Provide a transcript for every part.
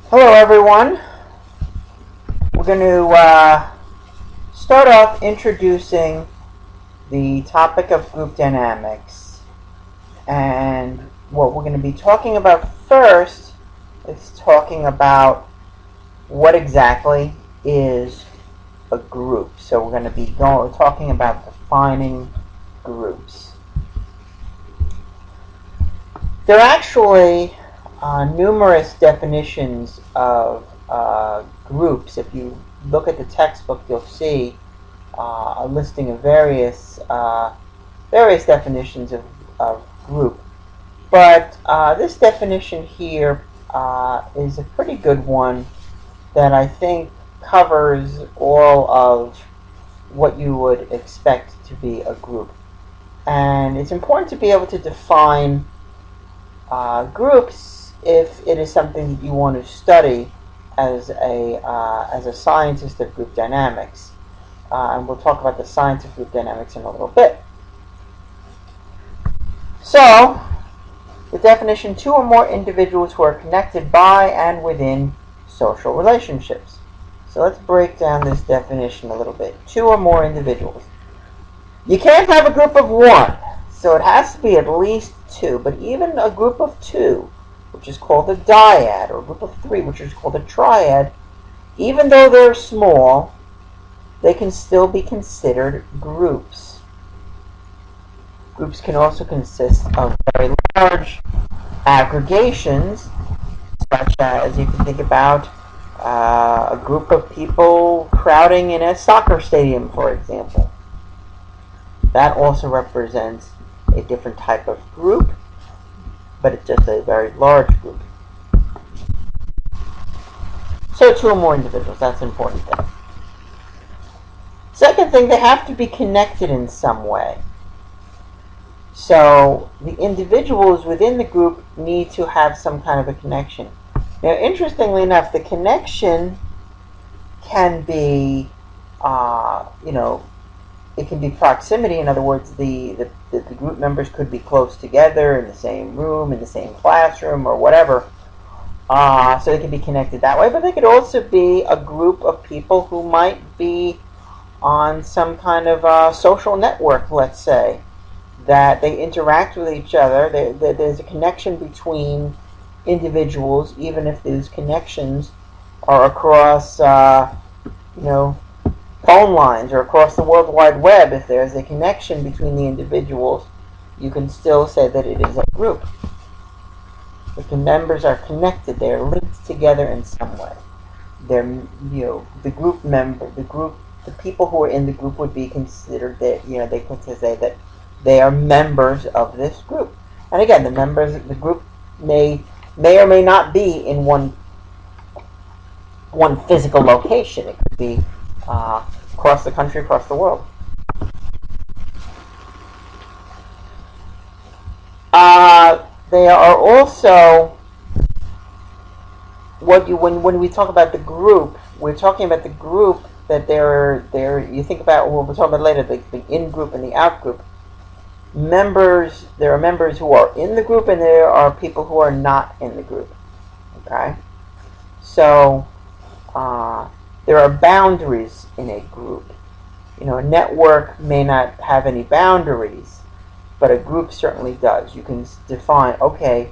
Hello, everyone. We're going to start off introducing the topic of group dynamics. And what we're going to be talking about first is talking about what exactly is a group. So we're going to be talking about defining groups. There are actually numerous definitions of groups. If you look at the textbook, you'll see a listing of various definitions of group. But this definition here is a pretty good one that I think covers all of what you would expect to be a group. And it's important to be able to define groups if it is something that you want to study as a scientist of group dynamics. And we'll talk about the science of group dynamics in a little bit. So, the definition: two or more individuals who are connected by and within social relationships. So let's break down this definition a little bit. Two or more individuals. You can't have a group of one, so it has to be at least two. But even a group of two, which is called a dyad, or a group of three, which is called a triad, even though they're small, they can still be considered groups. Groups can also consist of very large aggregations, such as you can think about a group of people crowding in a soccer stadium, for example. That also represents a different type of group, but it's just a very large group. So two or more individuals, that's an important thing. Second thing, they have to be connected in some way. So the individuals within the group need to have some kind of a connection. Now, interestingly enough, the connection can be, it can be proximity. In other words, the group members could be close together in the same room, in the same classroom, or whatever. So they can be connected that way. But they could also be a group of people who might be on some kind of social network, let's say, that they interact with each other. There's a connection between individuals, even if those connections are across, phone lines or across the World Wide Web. If there's a connection between the individuals, you can still say that it is a group. If the members are connected, they are linked together in some way. They're, the group member, the people who are in the group would be considered that, they could say that they are members of this group. And again, the members of the group may or may not be in one physical location. It could be across the country, across the world. They are also when we talk about the group, we're talking about the group that they're you think about, we'll talk about later, the in group and the out group. There are members who are in the group, and there are people who are not in the group. Okay, so there are boundaries in a group. A network may not have any boundaries, but a group certainly does. You can define, okay,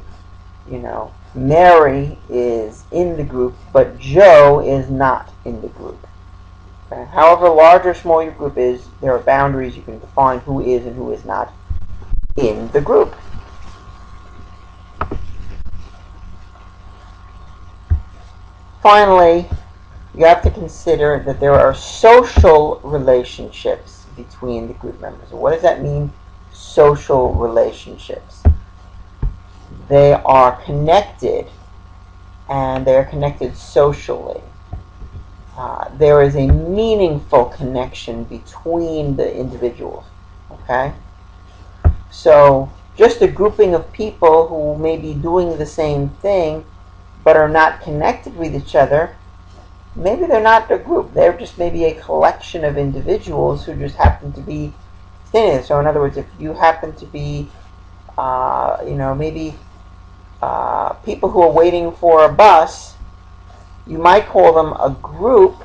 Mary is in the group, but Joe is not in the group. Okay? However large or small your group is, there are boundaries. You can define who is and who is not in the group. Finally, you have to consider that there are social relationships between the group members. What does that mean, social relationships? They are connected, and they are connected socially. There is a meaningful connection between the individuals. Okay? So, just a grouping of people who may be doing the same thing but are not connected with each other, maybe they're not a group. They're just maybe a collection of individuals who just happen to be standing there. So in other words, if you happen to be, maybe people who are waiting for a bus, You might call them a group.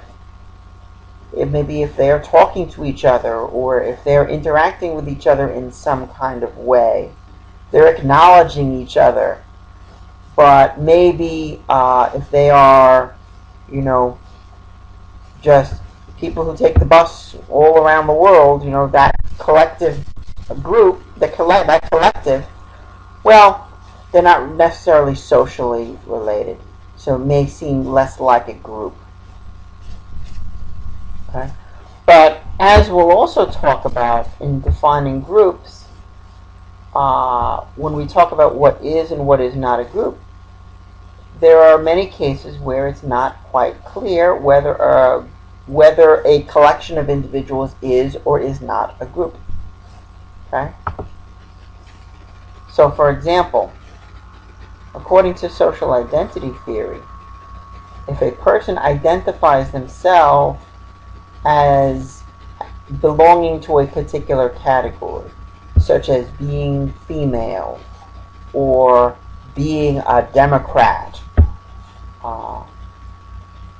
Maybe if they're talking to each other, or if they're interacting with each other in some kind of way, they're acknowledging each other. But maybe if they are, just people who take the bus all around the world, that collective group, that collective, well, they're not necessarily socially related, so it may seem less like a group. Okay? But as we'll also talk about in defining groups, when we talk about what is and what is not a group, there are many cases where it's not quite clear whether a collection of individuals is or is not a group. Okay? So, for example, according to social identity theory, if a person identifies themselves as belonging to a particular category, such as being female or being a Democrat,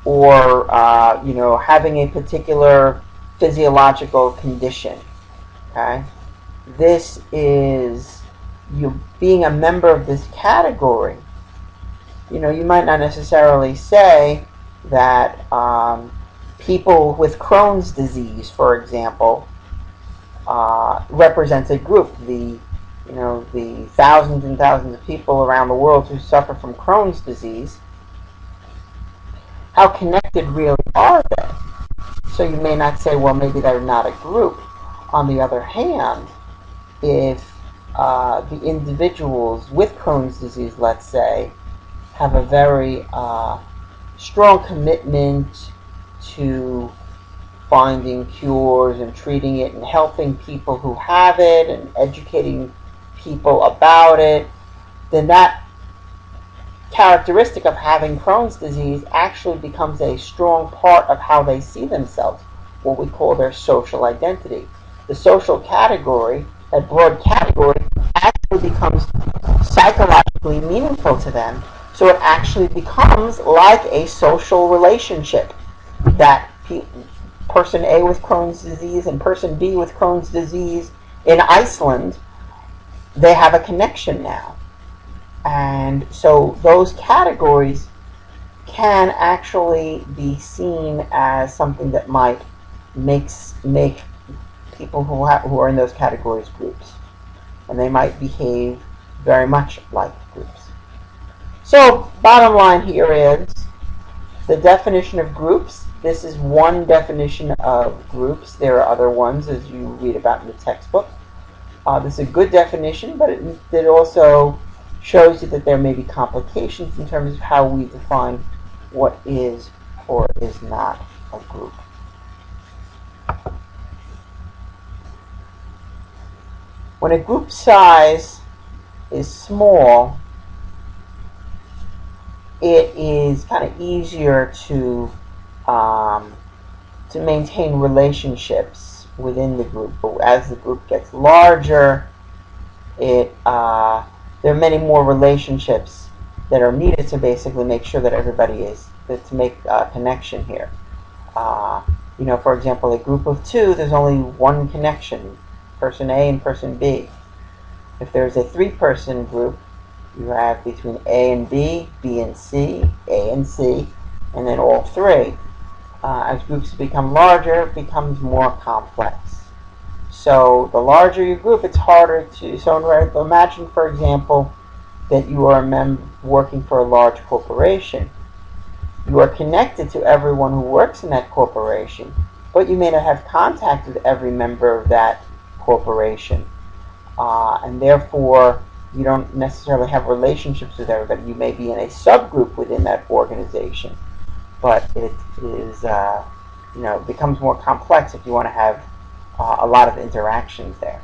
or having a particular physiological condition. Okay, this is you being a member of this category. You might not necessarily say that people with Crohn's disease, for example, represents a group. The thousands and thousands of people around the world who suffer from Crohn's disease, how connected really are they? So you may not say, well, maybe they're not a group. On the other hand, if the individuals with Crohn's disease, let's say, have a very strong commitment to finding cures and treating it and helping people who have it and educating people about it, then that characteristic of having Crohn's disease actually becomes a strong part of how they see themselves, what we call their social identity. The social category, that broad category, actually becomes psychologically meaningful to them. So it actually becomes like a social relationship that person A with Crohn's disease and person B with Crohn's disease in Iceland, they have a connection now. And so those categories can actually be seen as something that might make people who are in those categories groups. And they might behave very much like groups. So, bottom line here is the definition of groups. This is one definition of groups. There are other ones, as you read about in the textbook. This is a good definition, but it also shows you that there may be complications in terms of how we define what is or is not a group. When a group size is small, it is kind of easier to maintain relationships within the group. But as the group gets larger, there are many more relationships that are needed to basically make sure that everybody to make a connection here. For example, a group of two, there's only one connection, person A and person B. If there's a three-person group, you have between A and B, B and C, A and C, and then all three. As groups become larger, it becomes more complex. So the larger your group, it's harder to... So imagine, for example, that you are working for a large corporation. You are connected to everyone who works in that corporation, but you may not have contact with every member of that corporation. And therefore, you don't necessarily have relationships with everybody. You may be in a subgroup within that organization, but it is, becomes more complex if you want to have a lot of interactions there.